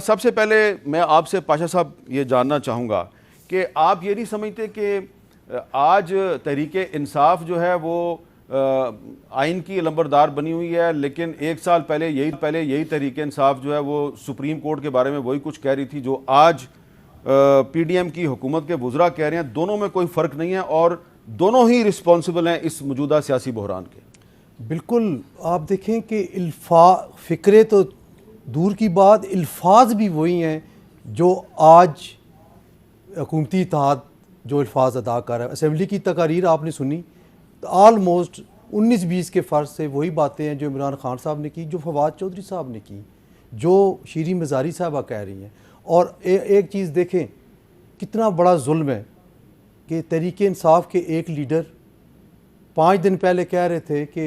सबसे पहले मैं आपसे पाशा साहब ये जानना चाहूँगा कि आप ये नहीं समझते कि आज तहरीक इंसाफ जो है वो आइन की लंबरदार बनी हुई है, लेकिन एक साल पहले यही तहरीक इंसाफ जो है वो सुप्रीम कोर्ट के बारे में वही कुछ कह रही थी जो आज PDM की हुकूमत के वुज़रा कह रहे हैं। दोनों में कोई फ़र्क नहीं है और दोनों ही रिस्पॉन्सिबल हैं इस मौजूदा सियासी बहरान के। बिल्कुल, आप देखें कि फ़िक्रे तो दूर की बात, अल्फाज भी वही हैं जो आज हुकूमती इत्तेहाद जो अल्फाज अदा कर रहा है। असम्बली की तकारीर आपने सुनी, आलमोस्ट 19-20 के फ़र्ज से वही बातें हैं जो इमरान खान साहब ने की, जो फवाद चौधरी साहब ने की, जो शीरी मज़ारी साहबा कह रही हैं। और एक चीज़ देखें कितना बड़ा जुल्म है कि तहरीक इंसाफ के एक लीडर 5 दिन पहले कह रहे थे कि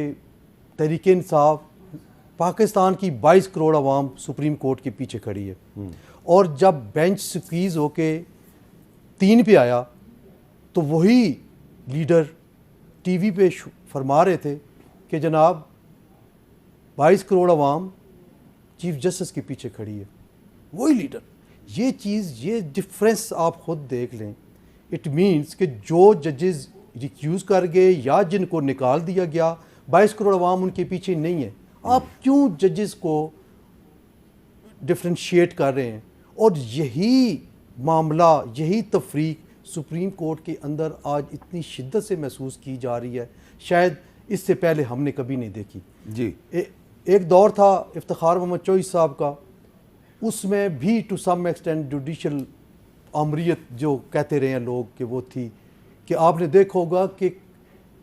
तहरीक इंसाफ पाकिस्तान की 22 करोड़ आवाम सुप्रीम कोर्ट के पीछे खड़ी है, और जब बेंच स्क्वीज़ होके 3 पे आया तो वही लीडर टीवी पे फरमा रहे थे कि जनाब 22 करोड़ आवाम चीफ जस्टिस के पीछे खड़ी है। वही लीडर, ये चीज़, ये डिफरेंस आप ख़ुद देख लें। इट मीन्स कि जो जजेस रिक्यूज़ कर गए या जिनको निकाल दिया गया, 22 करोड़ आवाम उनके पीछे नहीं है। आप क्यों जजेस को डिफ्रेंशिएट कर रहे हैं? और यही मामला, यही तफरीक सुप्रीम कोर्ट के अंदर आज इतनी शिद्दत से महसूस की जा रही है, शायद इससे पहले हमने कभी नहीं देखी जी। एक दौर था इफ्तिखार मोहम्मद चौधरी साहब का, उसमें भी टू सम एक्सटेंट जुडिशल आमरीत जो कहते रहे हैं लोग कि वो थी, कि आपने देखा होगा कि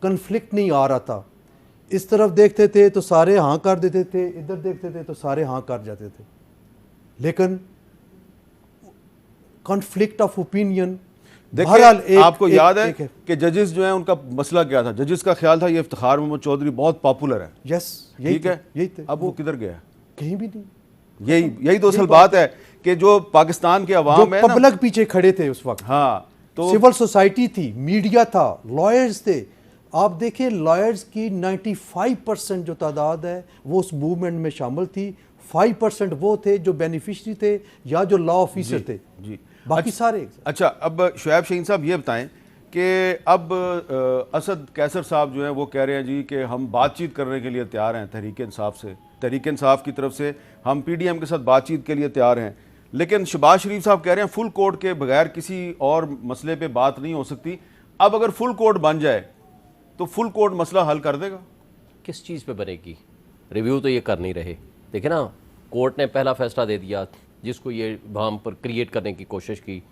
कन्फ्लिक्ट नहीं आ रहा था। इस तरफ देखते थे तो सारे हाँ कर देते थे, इधर देखते थे तो सारे हाँ कर जाते थे। लेकिन कॉन्फ्लिक्ट ऑफ ओपिनियन, देखिए आपको याद है कि जजेस जो हैं उनका मसला क्या था? जजेस का ख्याल था ये इफ्तिखार मोहम्मद चौधरी बहुत पॉपुलर है। यस, ठीक है, यही थे। अब वो किधर गया? कहीं भी नहीं। यही तो असल बात है कि जो पाकिस्तान के अवाम है, पब्लिक पीछे खड़े थे उस वक्त। हाँ, तो सिविल सोसाइटी थी, मीडिया था, लॉयर्स थे। आप देखिए लॉयर्स की 95% जो तादाद है वो उस मूवमेंट में शामिल थी। 5% वो थे जो बेनिफिशरी थे या जो लॉ ऑफिसर थे जी, बाकी सारे। अच्छा, अब शुएब शाहीन साहब ये बताएं कि अब असद कैसर साहब जो हैं वो कह रहे हैं जी कि हम बातचीत करने के लिए तैयार हैं तहरीक इंसाफ से, तहरीक इंसाफ की तरफ से हम PDM के साथ बातचीत के लिए तैयार हैं, लेकिन शहबाज शरीफ साहब कह रहे हैं फुल कोर्ट के बगैर किसी और मसले पे बात नहीं हो सकती। अब अगर फुल कोर्ट बन जाए तो फुल कोर्ट मसला हल कर देगा? किस चीज़ पे बनेगी? रिव्यू तो ये कर नहीं रहे। देखिए ना, कोर्ट ने पहला फैसला दे दिया जिसको ये वहाँ पर क्रिएट करने की कोशिश की।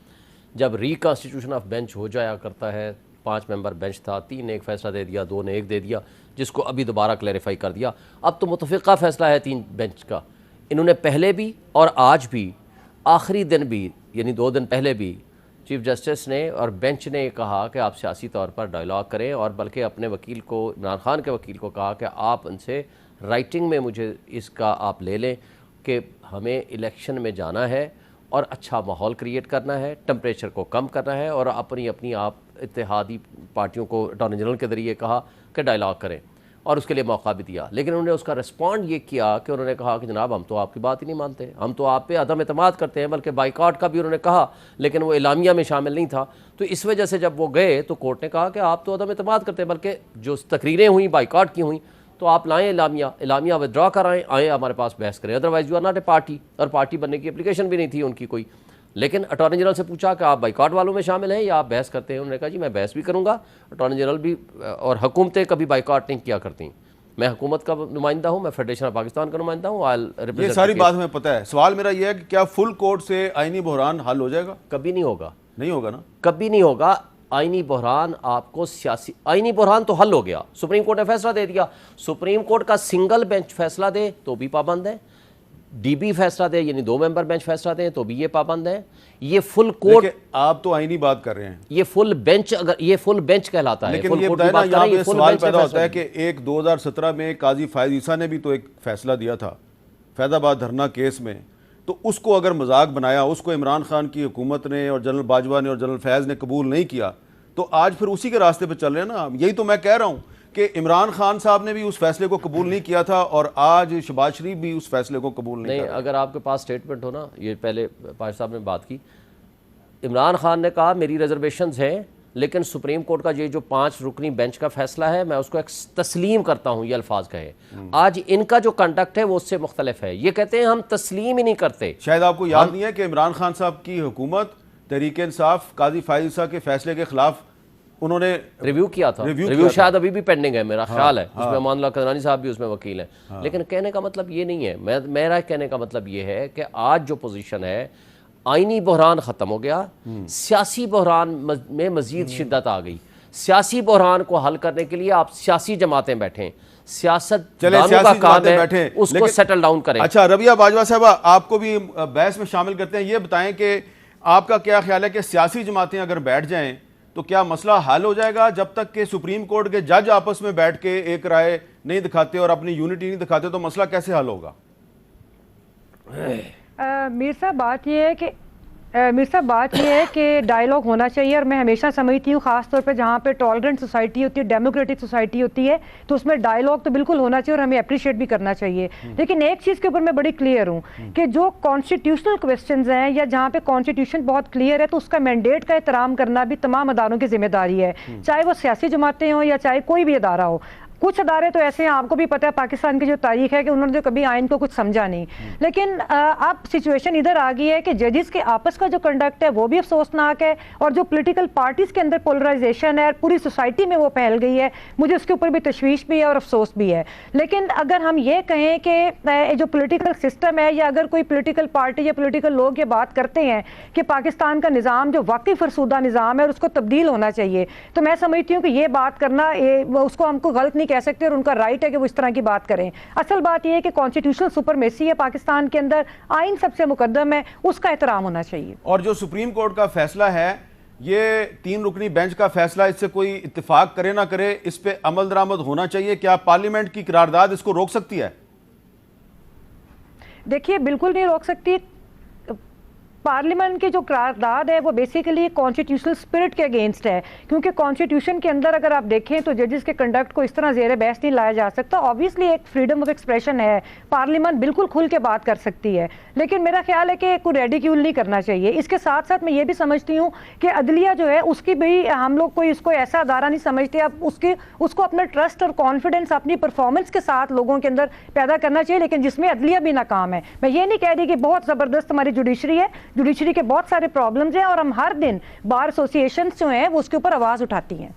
जब रिकॉन्स्टिट्यूशन ऑफ बेंच हो जाया करता है, 5 मेंबर बेंच था, 3 ने एक फ़ैसला दे दिया, 2 ने एक दे दिया, जिसको अभी दोबारा क्लैरिफाई कर दिया। अब तो मुतफ़िक़ा फ़ैसला है 3 बेंच का। इन्होंने पहले भी और आज भी, आखिरी दिन भी, यानी 2 दिन पहले भी चीफ जस्टिस ने और बेंच ने कहा कि आप सियासी तौर पर डायलॉग करें, और बल्कि अपने वकील को, इमरान खान के वकील को कहा कि आप उनसे राइटिंग में मुझे इसका आप ले लें कि हमें इलेक्शन में जाना है और अच्छा माहौल क्रिएट करना है, टेम्परेचर को कम करना है, और अपनी आप इत्तेहादी पार्टियों को अटॉर्नी जनरल के ज़रिए कहा कि डायलॉग करें, और उसके लिए मौका भी दिया। लेकिन उन्होंने उसका रिस्पॉन्ड ये किया कि उन्होंने कहा कि जनाब हम तो आपकी बात ही नहीं मानते, हम तो आप पे अदम एतमाद करते हैं, बल्कि बाइकआउट का भी उन्होंने कहा, लेकिन वो एलामिया में शामिल नहीं था। तो इस वजह से जब वो गए तो कोर्ट ने कहा कि आप तो अदम एतमाद करते हैं, बल्कि जो तकरीरें हुई बाइकआउट की हुई तो आप लाएँ एलामिया विदड्रॉ कराएँ, आएँ हमारे पास बहस करें, otherwise you are not a party. और पार्टी बनने की एप्लीकेशन भी नहीं थी उनकी कोई। लेकिन अटॉर्नी जनरल से पूछा कि आप बाइकआउट वालों में शामिल हैं या आप बहस करते हैं? उन्होंने कहा जी मैं बहस भी करूँगा, अटॉर्नी जनरल भी, और हुकूमतें कभी बाइकआउट नहीं किया करती। मैं हुकूमत का नुमाइंदा हूँ, मैं फेडरेशन ऑफ पाकिस्तान का नुमाइंदा हूँ। ये सारी बात हमें पता है। सवाल मेरा ये है कि क्या फुल कोर्ट से आईनी बहरान हल हो जाएगा? कभी नहीं होगा। नहीं होगा ना, कभी नहीं होगा। आईनी बहरान आपको सियासी, आईनी बहरान तो हल हो गया, सुप्रीम कोर्ट ने फैसला दे दिया। सुप्रीम कोर्ट का सिंगल बेंच फैसला दे तो भी पाबंद है, DB फैसला दे यानी 2 मेंबर बेंच फैसला दें तो भी ये पाबंद है। ये फुल कोर्ट, आप तो आईनी बात कर रहे हैं, ये फुल बेंच, अगर ये फुल बेंच कहलाता है। लेकिन ये बताया ना, यहाँ पे सवाल पैदा होता है कि एक 2017 में काजी फायद ईसा ने भी तो एक फैसला दिया था फैजाबाद धरना केस में, तो उसको अगर मजाक बनाया, उसको इमरान खान की हुकूमत ने और जनरल बाजवा ने और जनरल फैज़ ने कबूल नहीं किया, तो आज फिर उसी के रास्ते पर चल रहे हैं ना। यही तो मैं कह रहा हूँ कि इमरान खान साहब ने भी उस फैसले को कबूल नहीं किया था और आज शहबाज शरीफ भी उस फैसले को कबूल नहीं कर रहे। अगर आपके पास स्टेटमेंट हो ना, ये पहले पाशा साहब ने बात की, इमरान खान ने कहा मेरी रिजर्वेशंस हैं, लेकिन सुप्रीम कोर्ट का ये जो 5 रुकनी बेंच का फैसला है मैं उसको तस्लीम करता हूँ, ये अल्फाज कहे। आज इनका जो कंडक्ट है वो उससे मुख्तलिफ है, ये कहते हैं हम तस्लीम ही नहीं करते। शायद आपको याद नहीं है कि इमरान खान साहब की हुकूमत तहरीक इंसाफ काजी फाइज ईसा के फैसले के खिलाफ उन्होंने रिव्यू किया था। रिव्यू शायद अभी भी पेंडिंग है, मेरा ख्याल है। उसमें अमानुल्लाह कदरानी साहब भी उसमें वकील हैं। लेकिन कहने का मतलब ये नहीं है, मेरा कहने का मतलब ये है कि आज जो पोजीशन है, आईनी बहरान ख़त्म हो गया, सियासी बहरान में मज़ीद शिद्दत आ गई। सियासी बहरान को हल करने के लिए आप सियासी जमातें बैठें, सियासत का काम है उसको सेटल डाउन करें। अच्छा, रबिया बाजवा साहबा, आपको भी बहस में शामिल करते हैं। ये बताएं कि आपका क्या ख्याल है कि सियासी जमातें अगर बैठ जाएं तो क्या मसला हल हो जाएगा? जब तक कि सुप्रीम कोर्ट के जज आपस में बैठ के एक राय नहीं दिखाते और अपनी यूनिटी नहीं दिखाते तो मसला कैसे हल होगा? मीर साहब बात ये है कि डायलॉग होना चाहिए, और मैं हमेशा समझती हूँ ख़ास तौर पे जहाँ पे टॉलरेंट सोसाइटी होती है, डेमोक्रेटिक सोसाइटी होती है, तो उसमें डायलॉग तो बिल्कुल होना चाहिए और हमें अप्रिशिएट भी करना चाहिए। लेकिन एक चीज़ के ऊपर मैं बड़ी क्लियर हूँ कि जो कॉन्स्टिट्यूशनल क्वेश्चंस हैं या जहाँ पे कॉन्स्टिट्यूशन बहुत क्लियर है, तो उसका मैंडेट का एहतराम करना भी तमाम अदारों की जिम्मेदारी है, चाहे वो सियासी जमातें हों या चाहे कोई भी अदारा हो। कुछ अदारे तो ऐसे हैं, आपको भी पता है पाकिस्तान की जो तारीख है, कि उन्होंने तो कभी आइन को कुछ समझा नहीं। लेकिन अब सिचुएशन इधर आ गई है कि जजेस के आपस का जो कंडक्ट है वो भी अफसोसनाक है, और जो पॉलिटिकल पार्टीज के अंदर पोलराइजेशन है पूरी सोसाइटी में वो फैल गई है, मुझे उसके ऊपर भी तशवीश भी है और अफसोस भी है। लेकिन अगर हम ये कहें कि जो पॉलिटिकल सिस्टम है, या अगर कोई पॉलिटिकल पार्टी या पॉलिटिकल लोग ये बात करते हैं कि पाकिस्तान का निज़ाम जो वाकई फरसूदा निज़ाम है और उसको तब्दील होना चाहिए, तो मैं समझती हूँ कि ये बात करना उसको हमको गलत कह सकते और उनका राइट है कि वो इस तरह की बात करें। असल बात ये है कि कॉन्स्टिट्यूशनल सुपरमेसी है पाकिस्तान के अंदर, आइन सबसे मुकद्दम है, उसका एहतराम होना चाहिए। और जो सुप्रीम कोर्ट का फैसला है, ये 3 रुकनी बेंच का फैसला, इससे कोई इत्तेफाक करे ना करे, इस पे अमल दरामद होना चाहिए। क्या पार्लियामेंट की करारदाद इसको रोक सकती है? देखिए, बिल्कुल नहीं रोक सकती। पार्लियामेंट की जो करारदाद है वो बेसिकली कॉन्स्टिट्यूशनल स्पिरिट के अगेंस्ट है, क्योंकि कॉन्स्टिट्यूशन के अंदर अगर आप देखें तो जजेस के कंडक्ट को इस तरह ज़ेर बहस नहीं लाया जा सकता। ऑब्वियसली एक फ्रीडम ऑफ एक्सप्रेशन है, पार्लियामेंट बिल्कुल खुल के बात कर सकती है, लेकिन मेरा ख्याल है कि कोई रेडिक्यूल नहीं करना चाहिए। इसके साथ साथ मैं ये भी समझती हूँ कि अदलिया जो है उसकी भी, हम लोग कोई इसको ऐसा अदारा नहीं समझते, अब उसको अपना ट्रस्ट और कॉन्फिडेंस अपनी परफॉर्मेंस के साथ लोगों के अंदर पैदा करना चाहिए, लेकिन जिसमें अदलिया भी नाकाम है। मैं ये नहीं कह रही कि बहुत ज़बरदस्त हमारी जुडिशरी है, जुडिशरी के बहुत सारे प्रॉब्लम्स हैं, और हम हर दिन बार एसोसिएशंस जो हैं वो उसके ऊपर आवाज़ उठाती हैं।